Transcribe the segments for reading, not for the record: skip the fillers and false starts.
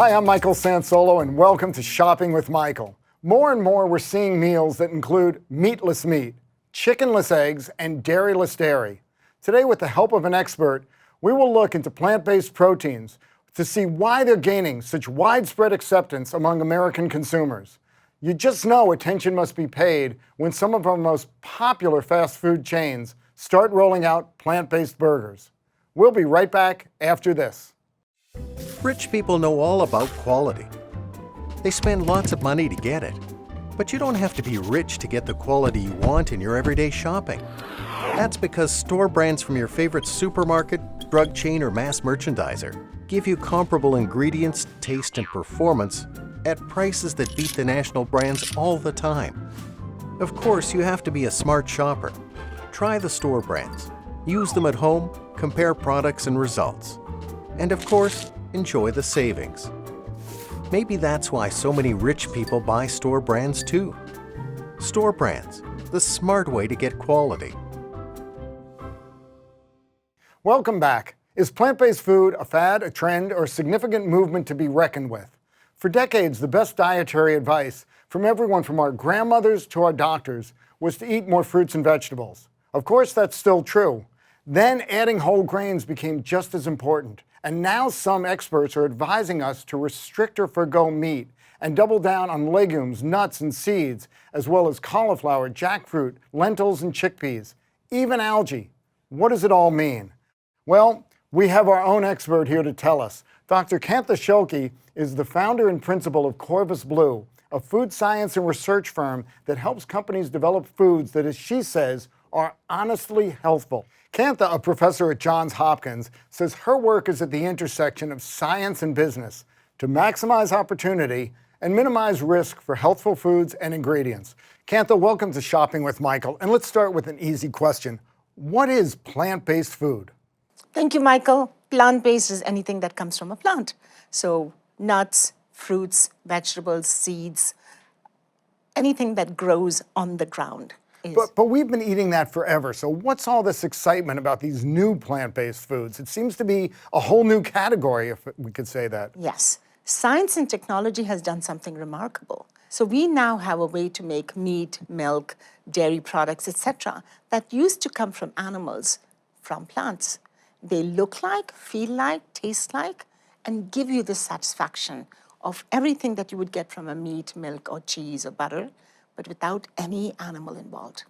Hi, I'm Michael Sansolo, and welcome to Shopping with Michael. More and more, we're seeing meals that include meatless meat, chickenless eggs, and dairyless dairy. Today, with the help of an expert, we will look into plant-based proteins to see why they're gaining such widespread acceptance among American consumers. You just know attention must be paid when some of our most popular fast food chains start rolling out plant-based burgers. We'll be right back after this. Rich people know all about quality. They spend lots of money to get it. But you don't have to be rich to get the quality you want in your everyday shopping. That's because store brands from your favorite supermarket, drug chain, or mass merchandiser give you comparable ingredients, taste, and performance at prices that beat the national brands all the time. Of course, you have to be a smart shopper. Try the store brands. Use them at home, compare products and results. And of course, enjoy the savings. Maybe that's why so many rich people buy store brands too. Store brands, the smart way to get quality. Welcome back. Is plant-based food a fad, a trend, or a significant movement to be reckoned with? For decades, the best dietary advice from everyone from our grandmothers to our doctors was to eat more fruits and vegetables. Of course, that's still true. Then adding whole grains became just as important. And now some experts are advising us to restrict or forgo meat and double down on legumes, nuts, and seeds, as well as cauliflower, jackfruit, lentils, and chickpeas, even algae. What does it all mean? Well, we have our own expert here to tell us. Dr. Kantha Shelke is the founder and principal of Corvus Blue, a food science and research firm that helps companies develop foods that, as she says, are honestly healthful. Kantha, a professor at Johns Hopkins, says her work is at the intersection of science and business to maximize opportunity and minimize risk for healthful foods and ingredients. Kantha, welcome to Shopping with Michael. And let's start with an easy question. What is plant-based food? Thank you, Michael. Plant-based is anything that comes from a plant. So nuts, fruits, vegetables, seeds, anything that grows on the ground. But we've been eating that forever. So what's all this excitement about these new plant-based foods? It seems to be a whole new category, if we could say that. Yes. Science and technology has done something remarkable. So we now have a way to make meat, milk, dairy products, etc., that used to come from animals, from plants. They look like, feel like, taste like, and give you the satisfaction of everything that you would get from a meat, milk, or cheese or butter, but without any animal involved.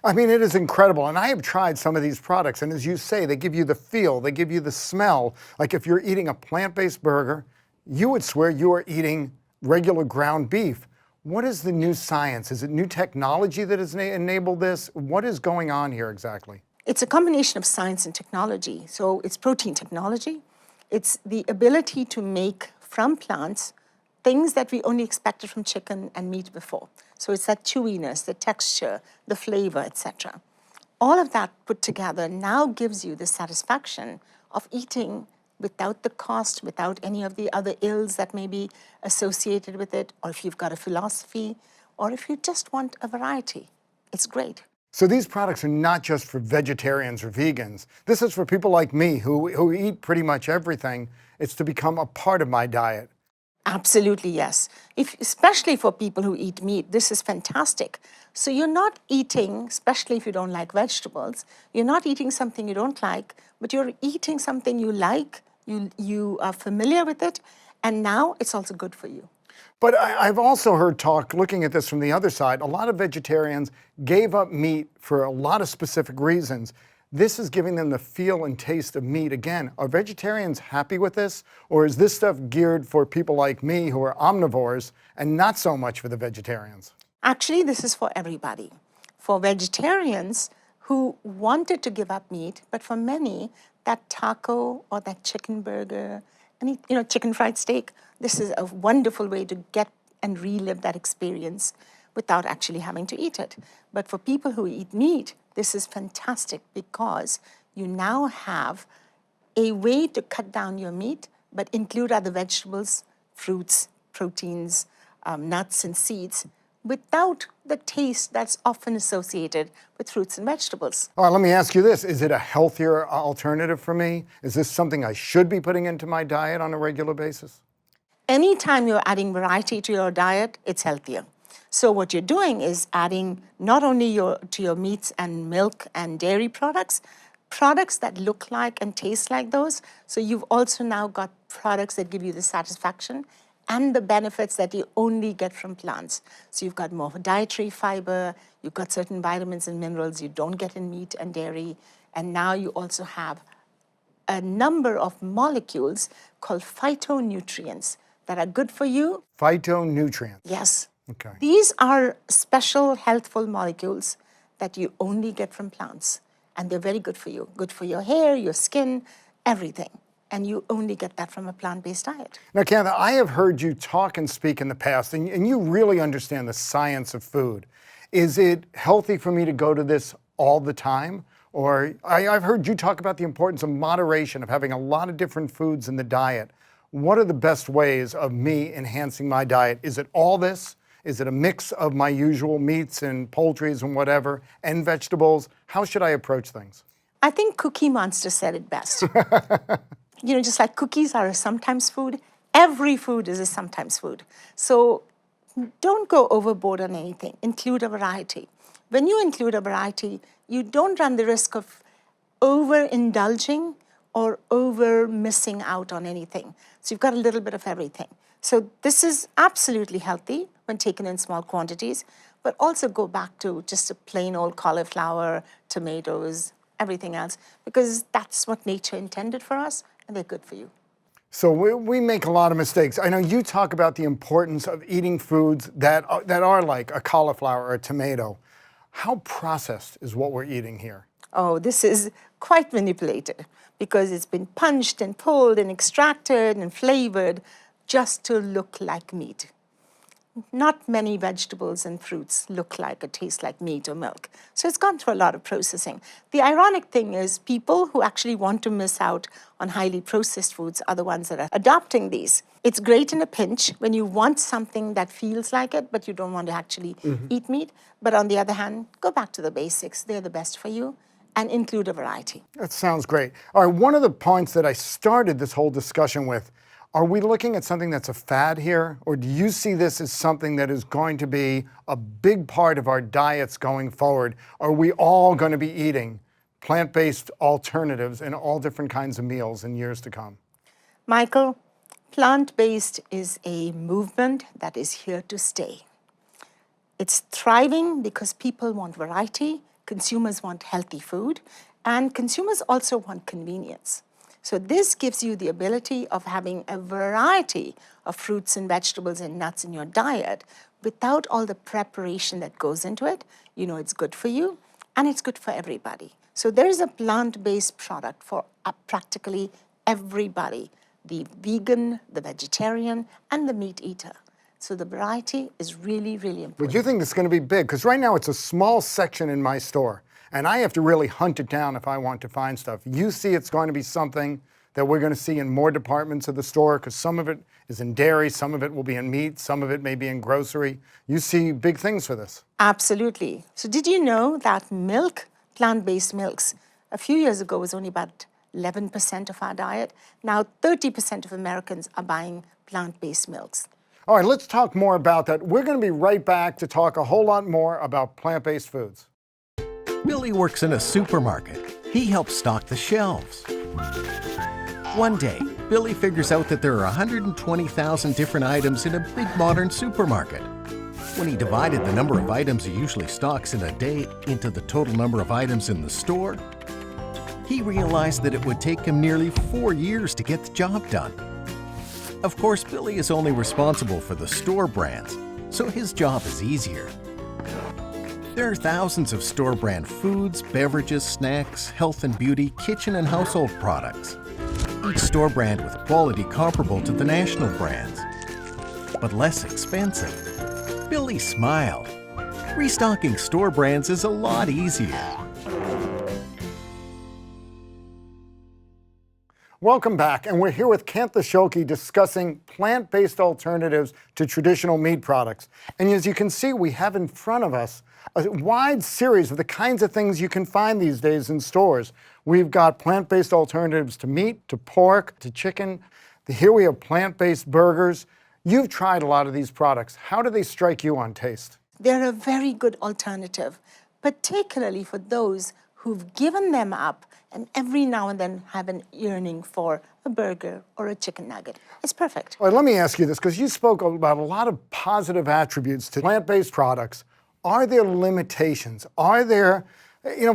I mean, it is incredible. And I have tried some of these products. And as you say, they give you the feel, they give you the smell. Like if you're eating a plant-based burger, you would swear you are eating regular ground beef. What is the new science? Is it new technology that has enabled this? What is going on here exactly? It's a combination of science and technology. So it's protein technology. It's the ability to make from plants things that we only expected from chicken and meat before. So it's that chewiness, the texture, the flavor, etc. All of that put together now gives you the satisfaction of eating without the cost, without any of the other ills that may be associated with it, or if you've got a philosophy, or if you just want a variety. It's great. So these products are not just for vegetarians or vegans. This is for people like me who eat pretty much everything. It's to become a part of my diet. Absolutely, yes. Especially for people who eat meat, this is fantastic. So you're not eating, especially if you don't like vegetables, you're not eating something you don't like, but you're eating something you like, you are familiar with it, and now it's also good for you. But I've also heard talk, looking at this from the other side, a lot of vegetarians gave up meat for a lot of specific reasons. This is giving them the feel and taste of meat again. Are vegetarians happy with this? Or is this stuff geared for people like me who are omnivores and not so much for the vegetarians? Actually, this is for everybody. For vegetarians who wanted to give up meat, but for many, that taco or that chicken burger, chicken fried steak, this is a wonderful way to get and relive that experience without actually having to eat it. But for people who eat meat, this is fantastic because you now have a way to cut down your meat, but include other vegetables, fruits, proteins, nuts and seeds, without the taste that's often associated with fruits and vegetables. All right, let me ask you this. Is it a healthier alternative for me? Is this something I should be putting into my diet on a regular basis? anytime you're adding variety to your diet, it's healthier. So what you're doing is adding not only to your meats and milk and dairy products, products that look like and taste like those. So you've also now got products that give you the satisfaction and the benefits that you only get from plants. So you've got more dietary fiber, you've got certain vitamins and minerals you don't get in meat and dairy, and now you also have a number of molecules called phytonutrients that are good for you. Phytonutrients. Yes. Okay. These are special healthful molecules that you only get from plants, and they're very good for you. Good for your hair, your skin, everything. And you only get that from a plant-based diet. Now, Kantha, I have heard you talk and speak in the past, and you really understand the science of food. Is it healthy for me to go to this all the time? Or I've heard you talk about the importance of moderation, of having a lot of different foods in the diet. What are the best ways of me enhancing my diet? Is it all this? Is it a mix of my usual meats and poultries and whatever, and vegetables? How should I approach things? I think Cookie Monster said it best. Just like cookies are a sometimes food, every food is a sometimes food. So don't go overboard on anything. Include a variety. When you include a variety, you don't run the risk of overindulging or over missing out on anything. So you've got a little bit of everything. So this is absolutely healthy when taken in small quantities, but also go back to just a plain old cauliflower, tomatoes, everything else, because that's what nature intended for us, and they're good for you. So we make a lot of mistakes. I know you talk about the importance of eating foods that are like a cauliflower or a tomato. How processed is what we're eating here? Oh, this is quite manipulated because it's been punched and pulled and extracted and flavored just to look like meat. Not many vegetables and fruits look like or taste like meat or milk. So it's gone through a lot of processing. The ironic thing is people who actually want to miss out on highly processed foods are the ones that are adopting these. It's great in a pinch when you want something that feels like it, but you don't want to actually eat meat. But on the other hand, go back to the basics. They're the best for you, and include a variety. That sounds great. All right, one of the points that I started this whole discussion with, are we looking at something that's a fad here, or do you see this as something that is going to be a big part of our diets going forward? Are we all going to be eating plant-based alternatives in all different kinds of meals in years to come? Michael, plant-based is a movement that is here to stay. It's thriving because people want variety, consumers want healthy food, and consumers also want convenience. So this gives you the ability of having a variety of fruits and vegetables and nuts in your diet without all the preparation that goes into it. You know it's good for you, and it's good for everybody. So there is a plant-based product for practically everybody, the vegan, the vegetarian, and the meat eater. So the variety is really, really important. But you think it's going to be big? Because right now it's a small section in my store, and I have to really hunt it down if I want to find stuff. You see it's going to be something that we're going to see in more departments of the store, because some of it is in dairy, some of it will be in meat, some of it may be in grocery. You see big things for this. Absolutely. So did you know that milk, plant-based milks, a few years ago was only about 11% of our diet? Now 30% of Americans are buying plant-based milks. All right, let's talk more about that. We're going to be right back to talk a whole lot more about plant-based foods. Billy works in a supermarket. He helps stock the shelves. One day, Billy figures out that there are 120,000 different items in a big modern supermarket. When he divided the number of items he usually stocks in a day into the total number of items in the store, he realized that it would take him nearly 4 years to get the job done. Of course, Billy is only responsible for the store brands, so his job is easier. There are thousands of store brand foods, beverages, snacks, health and beauty, kitchen and household products. Each store brand with quality comparable to the national brands, but less expensive. Billy smiled. Restocking store brands is a lot easier. Welcome back, and we're here with Kantha Shelke discussing plant-based alternatives to traditional meat products. And as you can see, we have in front of us a wide series of the kinds of things you can find these days in stores. We've got plant-based alternatives to meat, to pork, to chicken. Here we have plant-based burgers. You've tried a lot of these products. How do they strike you on taste? They're a very good alternative, particularly for those who've given them up and every now and then have an yearning for a burger or a chicken nugget. It's perfect. All right, let me ask you this, because you spoke about a lot of positive attributes to plant-based products. Are there limitations? Are there,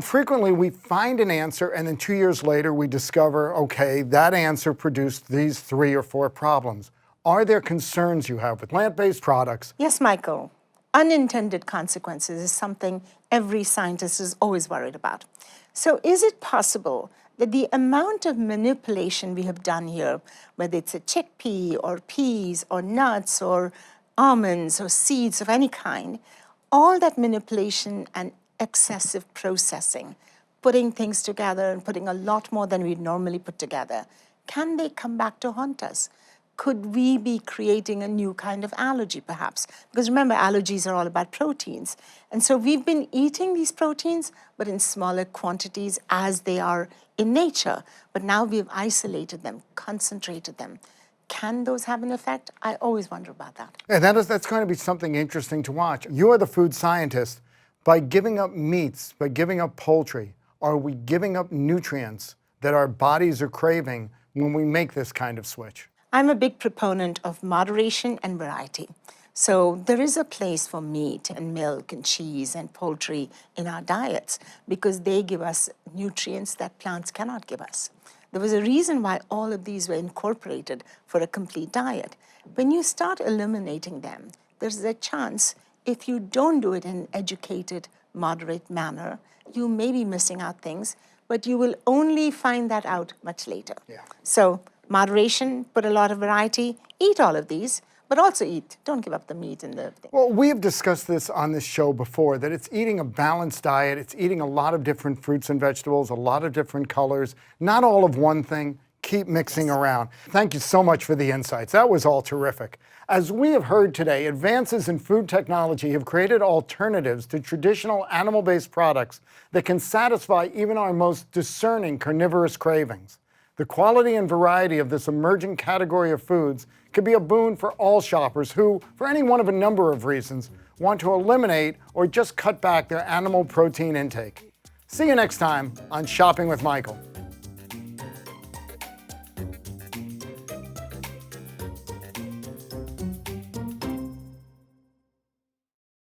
frequently we find an answer and then 2 years later we discover, okay, that answer produced these 3 or 4 problems. Are there concerns you have with plant-based products? Yes, Michael. Unintended consequences is something every scientist is always worried about. So is it possible that the amount of manipulation we have done here, whether it's a chickpea or peas or nuts or almonds or seeds of any kind, all that manipulation and excessive processing, putting things together and putting a lot more than we'd normally put together, can they come back to haunt us? Could we be creating a new kind of allergy, perhaps? Because remember, allergies are all about proteins. And so we've been eating these proteins, but in smaller quantities as they are in nature. But now we've isolated them, concentrated them. Can those have an effect? I always wonder about that. And that's going to be something interesting to watch. You're the food scientist. By giving up meats, by giving up poultry, are we giving up nutrients that our bodies are craving when we make this kind of switch? I'm a big proponent of moderation and variety. So there is a place for meat and milk and cheese and poultry in our diets because they give us nutrients that plants cannot give us. There was a reason why all of these were incorporated for a complete diet. When you start eliminating them, there's a chance, if you don't do it in an educated, moderate manner, you may be missing out things, but you will only find that out much later. Yeah. So moderation, put a lot of variety, eat all of these, but also eat. Don't give up the meat and the thing. Well, we've discussed this on this show before, that it's eating a balanced diet. It's eating a lot of different fruits and vegetables, a lot of different colors, not all of one thing. Keep mixing around. Thank you so much for the insights. That was all terrific. As we have heard today, advances in food technology have created alternatives to traditional animal-based products that can satisfy even our most discerning carnivorous cravings. The quality and variety of this emerging category of foods could be a boon for all shoppers who, for any one of a number of reasons, want to eliminate or just cut back their animal protein intake. See you next time on Shopping with Michael.